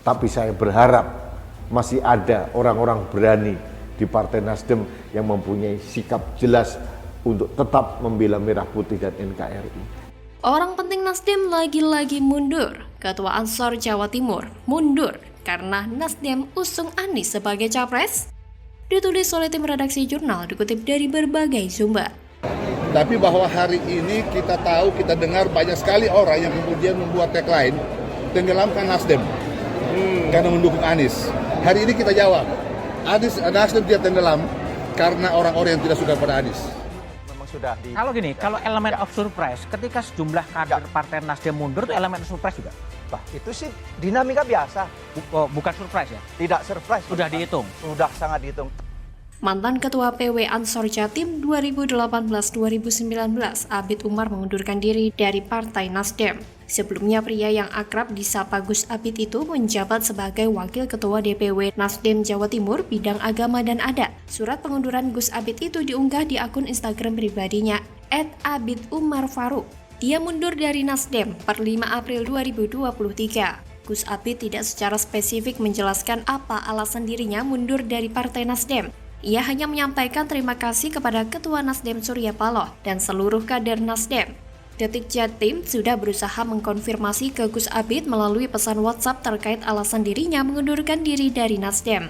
Tapi saya berharap masih ada orang-orang berani di Partai Nasdem yang mempunyai sikap jelas untuk tetap membela Merah Putih dan NKRI. Orang penting Nasdem lagi-lagi mundur. Ketua Ansor Jawa Timur mundur karena Nasdem usung Anies sebagai capres. Ditulis oleh tim redaksi jurnal, dikutip dari berbagai sumber. Tapi bahwa hari ini kita tahu, kita dengar banyak sekali orang yang kemudian membuat tagline tenggelamkan Nasdem karena mendukung Anies. Hari ini kita jawab, Nasdem tidak tenggelam karena orang-orang yang tidak suka pada Anies. Kalau gini, kalau elemen of surprise, ketika sejumlah kader Partai Nasdem mundur, itu elemen surprise juga? Bah, itu sih dinamika biasa. Bukan surprise ya? Tidak surprise. Sudah dihitung? Sudah sangat dihitung. Mantan Ketua PW Ansor Jatim 2018-2019, Abid Umar mengundurkan diri dari Partai Nasdem. Sebelumnya pria yang akrab disapa Gus Abid itu menjabat sebagai Wakil Ketua DPW Nasdem Jawa Timur bidang agama dan adat. Surat pengunduran Gus Abid itu diunggah di akun Instagram pribadinya @abidUmarFarouk. Dia mundur dari Nasdem per 5 April 2023. Gus Abid tidak secara spesifik menjelaskan apa alasan dirinya mundur dari Partai Nasdem. Ia hanya menyampaikan terima kasih kepada Ketua Nasdem Surya Paloh dan seluruh kader Nasdem. Detik Jatim sudah berusaha mengkonfirmasi ke Gus Abid melalui pesan WhatsApp terkait alasan dirinya mengundurkan diri dari Nasdem.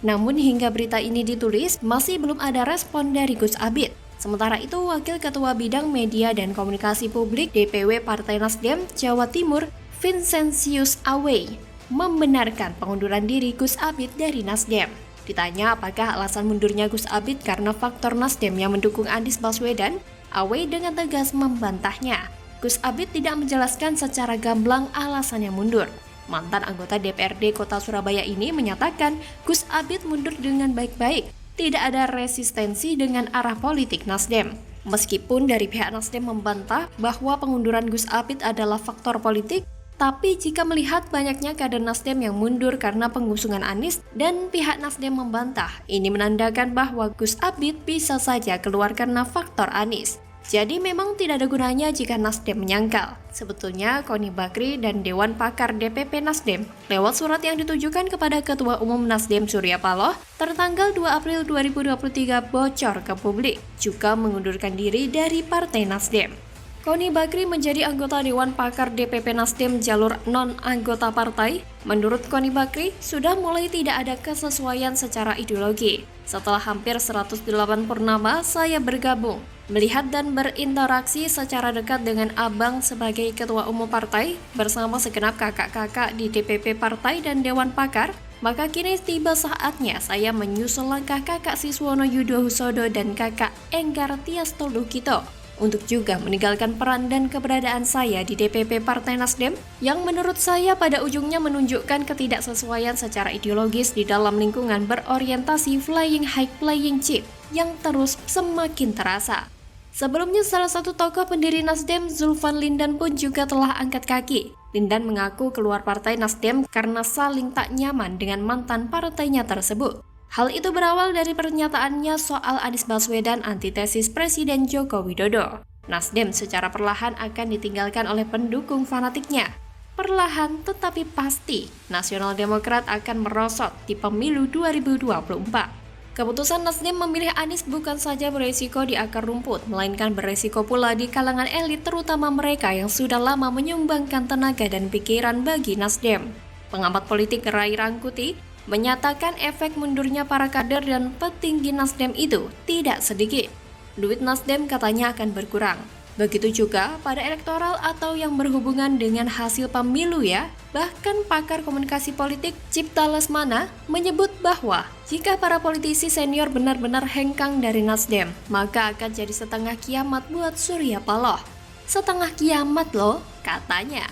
Namun hingga berita ini ditulis, masih belum ada respon dari Gus Abid. Sementara itu, Wakil Ketua Bidang Media dan Komunikasi Publik DPW Partai Nasdem Jawa Timur, Vincentius Awey, membenarkan pengunduran diri Gus Abid dari Nasdem. Ditanya apakah alasan mundurnya Gus Abid karena faktor Nasdem yang mendukung Anies Baswedan, Awey dengan tegas membantahnya. Gus Abid tidak menjelaskan secara gamblang alasannya mundur. Mantan anggota DPRD Kota Surabaya ini menyatakan Gus Abid mundur dengan baik-baik, tidak ada resistensi dengan arah politik Nasdem. Meskipun dari pihak Nasdem membantah bahwa pengunduran Gus Abid adalah faktor politik, tapi jika melihat banyaknya kader Nasdem yang mundur karena pengusungan Anies dan pihak Nasdem membantah, ini menandakan bahwa Gus Abid bisa saja keluar karena faktor Anies. Jadi memang tidak ada gunanya jika Nasdem menyangkal. Sebetulnya Koni Bakri dan Dewan Pakar DPP Nasdem lewat surat yang ditujukan kepada Ketua Umum Nasdem Surya Paloh tertanggal 2 April 2023 bocor ke publik, juga mengundurkan diri dari Partai Nasdem. Koni Bakri menjadi anggota Dewan Pakar DPP Nasdem jalur non-anggota partai. Menurut Koni Bakri, sudah mulai tidak ada kesesuaian secara ideologi. Setelah hampir 108 purnama, saya bergabung, melihat dan berinteraksi secara dekat dengan Abang sebagai Ketua Umum Partai, bersama segenap kakak-kakak di DPP Partai dan Dewan Pakar, maka kini tiba saatnya saya menyusul langkah kakak Siswono Yudhohusodo dan kakak Enggar Tias Tolukito untuk juga meninggalkan peran dan keberadaan saya di DPP Partai Nasdem yang menurut saya pada ujungnya menunjukkan ketidaksesuaian secara ideologis di dalam lingkungan berorientasi flying high flying chip yang terus semakin terasa. Sebelumnya salah satu tokoh pendiri Nasdem, Zulfan Lindan pun juga telah angkat kaki. Lindan mengaku keluar Partai Nasdem karena saling tak nyaman dengan mantan partainya tersebut. Hal itu berawal dari pernyataannya soal Anies Baswedan antitesis Presiden Joko Widodo. Nasdem secara perlahan akan ditinggalkan oleh pendukung fanatiknya. Perlahan tetapi pasti, Nasional Demokrat akan merosot di pemilu 2024. Keputusan Nasdem memilih Anies bukan saja beresiko di akar rumput, melainkan beresiko pula di kalangan elit terutama mereka yang sudah lama menyumbangkan tenaga dan pikiran bagi Nasdem. Pengamat politik Ray Rangkuti menyatakan efek mundurnya para kader dan petinggi Nasdem itu tidak sedikit. Duit Nasdem katanya akan berkurang. Begitu juga pada elektoral atau yang berhubungan dengan hasil pemilu ya. Bahkan pakar komunikasi politik Cipta Lesmana menyebut bahwa jika para politisi senior benar-benar hengkang dari Nasdem, maka akan jadi setengah kiamat buat Surya Paloh. Setengah kiamat loh, katanya.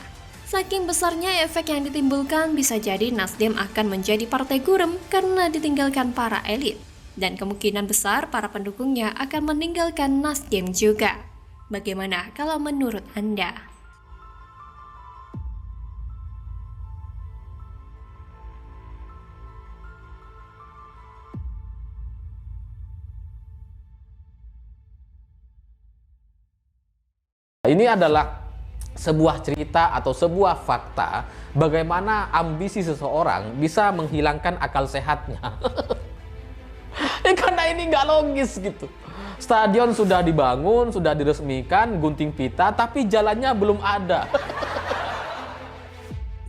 Saking besarnya efek yang ditimbulkan, bisa jadi Nasdem akan menjadi partai gurem karena ditinggalkan para elit. Dan kemungkinan besar para pendukungnya akan meninggalkan Nasdem juga. Bagaimana kalau menurut Anda? Ini adalah sebuah cerita atau sebuah fakta bagaimana ambisi seseorang bisa menghilangkan akal sehatnya. Karena ini nggak logis gitu. Stadion sudah dibangun, sudah diresmikan, gunting pita, tapi jalannya belum ada.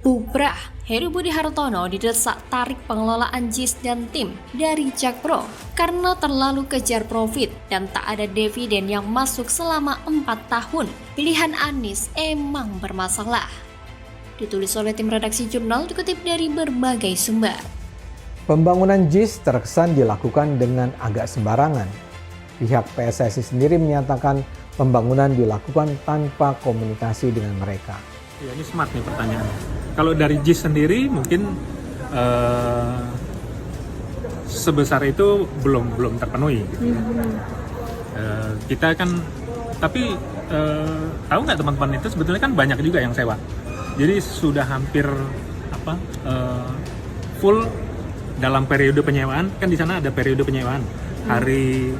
Bubrah, Heru Budi Hartono didesak tarik pengelolaan JIS dan tim dari Jakpro karena terlalu kejar profit dan tak ada dividen yang masuk selama 4 tahun. Pilihan Anies emang bermasalah. Ditulis oleh tim redaksi jurnal dikutip dari berbagai sumber. Pembangunan JIS terkesan dilakukan dengan agak sembarangan. Pihak PSSI sendiri menyatakan pembangunan dilakukan tanpa komunikasi dengan mereka. Ya, ini smart nih pertanyaannya. Kalau dari JIS sendiri mungkin sebesar itu belum terpenuhi. Gitu. Kita kan, tapi tahu nggak teman-teman itu sebetulnya kan banyak juga yang sewa. Jadi sudah hampir full dalam periode penyewaan. Kan di sana ada periode penyewaan hari,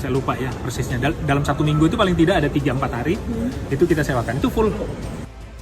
saya lupa ya persisnya. Dalam 1 minggu itu paling tidak ada 3-4 hari itu kita sewakan. Itu full.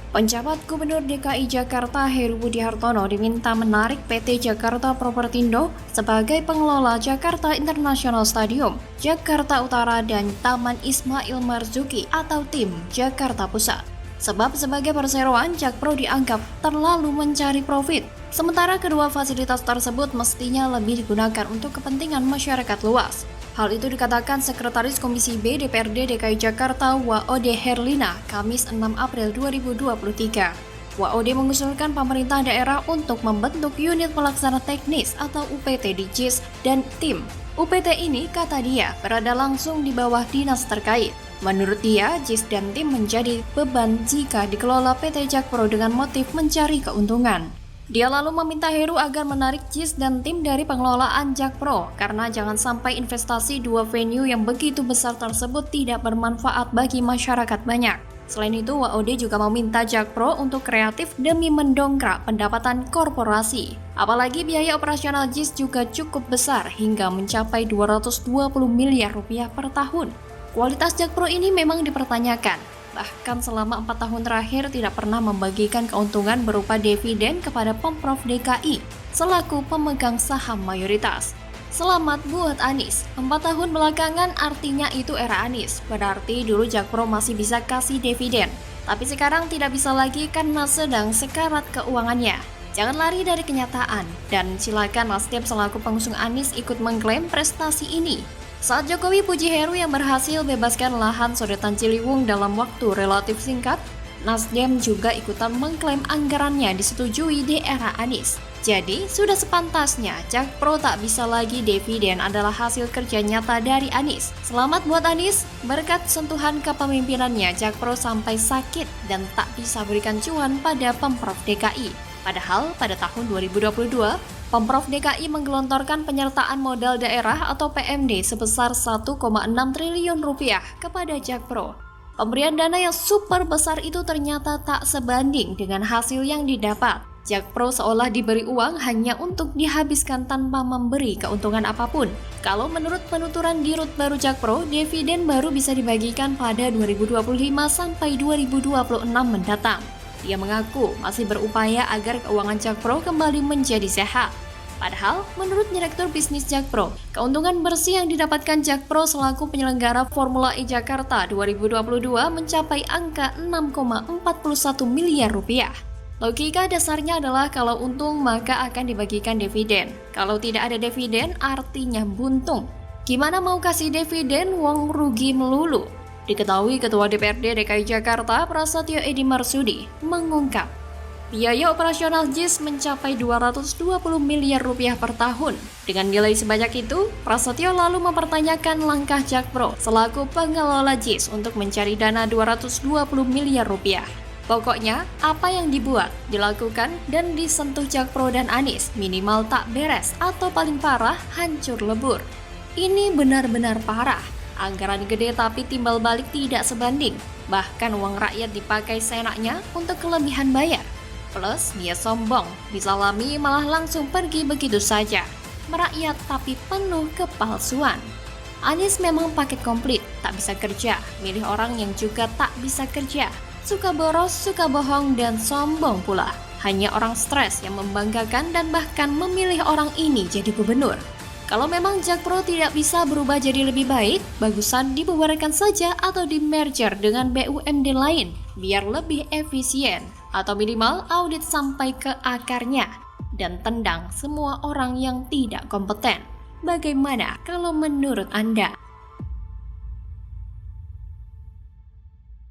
Penjabat Gubernur DKI Jakarta Heru Budi Hartono diminta menarik PT Jakarta Propertindo sebagai pengelola Jakarta International Stadium, Jakarta Utara dan Taman Ismail Marzuki atau tim Jakarta Pusat. Sebab sebagai perseroan, Jakpro dianggap terlalu mencari profit. Sementara kedua fasilitas tersebut mestinya lebih digunakan untuk kepentingan masyarakat luas. Hal itu dikatakan Sekretaris Komisi B DPRD DKI Jakarta Waode Herlina, Kamis 6 April 2023. Waode mengusulkan pemerintah daerah untuk membentuk unit pelaksana teknis atau UPT di JIS dan tim. UPT ini, kata dia, berada langsung di bawah dinas terkait. Menurut dia, JIS dan tim menjadi beban jika dikelola PT Jakpro dengan motif mencari keuntungan. Dia lalu meminta Heru agar menarik JIS dan tim dari pengelolaan Jakpro karena jangan sampai investasi 2 venue yang begitu besar tersebut tidak bermanfaat bagi masyarakat banyak. Selain itu, Waode juga meminta Jakpro untuk kreatif demi mendongkrak pendapatan korporasi. Apalagi biaya operasional JIS juga cukup besar hingga mencapai 220 miliar rupiah per tahun. Kualitas Jakpro ini memang dipertanyakan. Bahkan selama 4 tahun terakhir tidak pernah membagikan keuntungan berupa dividen kepada Pemprov DKI selaku pemegang saham mayoritas. Selamat buat Anies. 4 tahun belakangan artinya itu era Anies. Berarti dulu Jakpro masih bisa kasih dividen. Tapi sekarang tidak bisa lagi karena sedang sekarat keuangannya. Jangan lari dari kenyataan. Dan silakan Nasdem selaku pengusung Anies ikut mengklaim prestasi ini. Saat Jokowi puji Heru yang berhasil bebaskan lahan Sodetan Ciliwung dalam waktu relatif singkat, Nasdem juga ikutan mengklaim anggarannya disetujui di era Anies. Jadi, sudah sepantasnya Jakpro tak bisa lagi dividen adalah hasil kerja nyata dari Anies. Selamat buat Anies, berkat sentuhan kepemimpinannya Jakpro sampai sakit dan tak bisa berikan cuan pada Pemprov DKI. Padahal pada tahun 2022, Pemprov DKI menggelontorkan penyertaan modal daerah atau PMD sebesar 1,6 triliun rupiah kepada Jakpro. Pemberian dana yang super besar itu ternyata tak sebanding dengan hasil yang didapat. Jakpro seolah diberi uang hanya untuk dihabiskan tanpa memberi keuntungan apapun. Kalau menurut penuturan Dirut Baru Jakpro, dividen baru bisa dibagikan pada 2025 sampai 2026 mendatang. Dia mengaku masih berupaya agar keuangan Jakpro kembali menjadi sehat. Padahal, menurut Direktur Bisnis Jakpro, keuntungan bersih yang didapatkan Jakpro selaku penyelenggara Formula E Jakarta 2022 mencapai angka 6,41 miliar rupiah. Logika dasarnya adalah kalau untung maka akan dibagikan dividen. Kalau tidak ada dividen artinya buntung. Gimana mau kasih dividen wong rugi melulu? Diketahui Ketua DPRD DKI Jakarta Prasetyo Edy Marsudi mengungkap, biaya operasional JIS mencapai 220 miliar rupiah per tahun. Dengan nilai sebanyak itu, Prasetyo lalu mempertanyakan langkah Jakpro selaku pengelola JIS untuk mencari dana 220 miliar rupiah. Pokoknya, apa yang dibuat, dilakukan, dan disentuh Jakpro dan Anies minimal tak beres atau paling parah hancur lebur. Ini benar-benar parah. Anggaran gede tapi timbal balik tidak sebanding. Bahkan uang rakyat dipakai seenaknya untuk kelebihan bayar. Plus dia sombong, disalami malah langsung pergi begitu saja. Merakyat tapi penuh kepalsuan. Anies memang paket komplit, tak bisa kerja, milih orang yang juga tak bisa kerja. suka boros, suka bohong, dan sombong pula. Hanya orang stres yang membanggakan dan bahkan memilih orang ini jadi gubernur. Kalau memang Jakpro tidak bisa berubah jadi lebih baik, bagusan dibubarkan saja atau di-merger dengan BUMD lain biar lebih efisien, atau minimal audit sampai ke akarnya dan tendang semua orang yang tidak kompeten. Bagaimana kalau menurut Anda?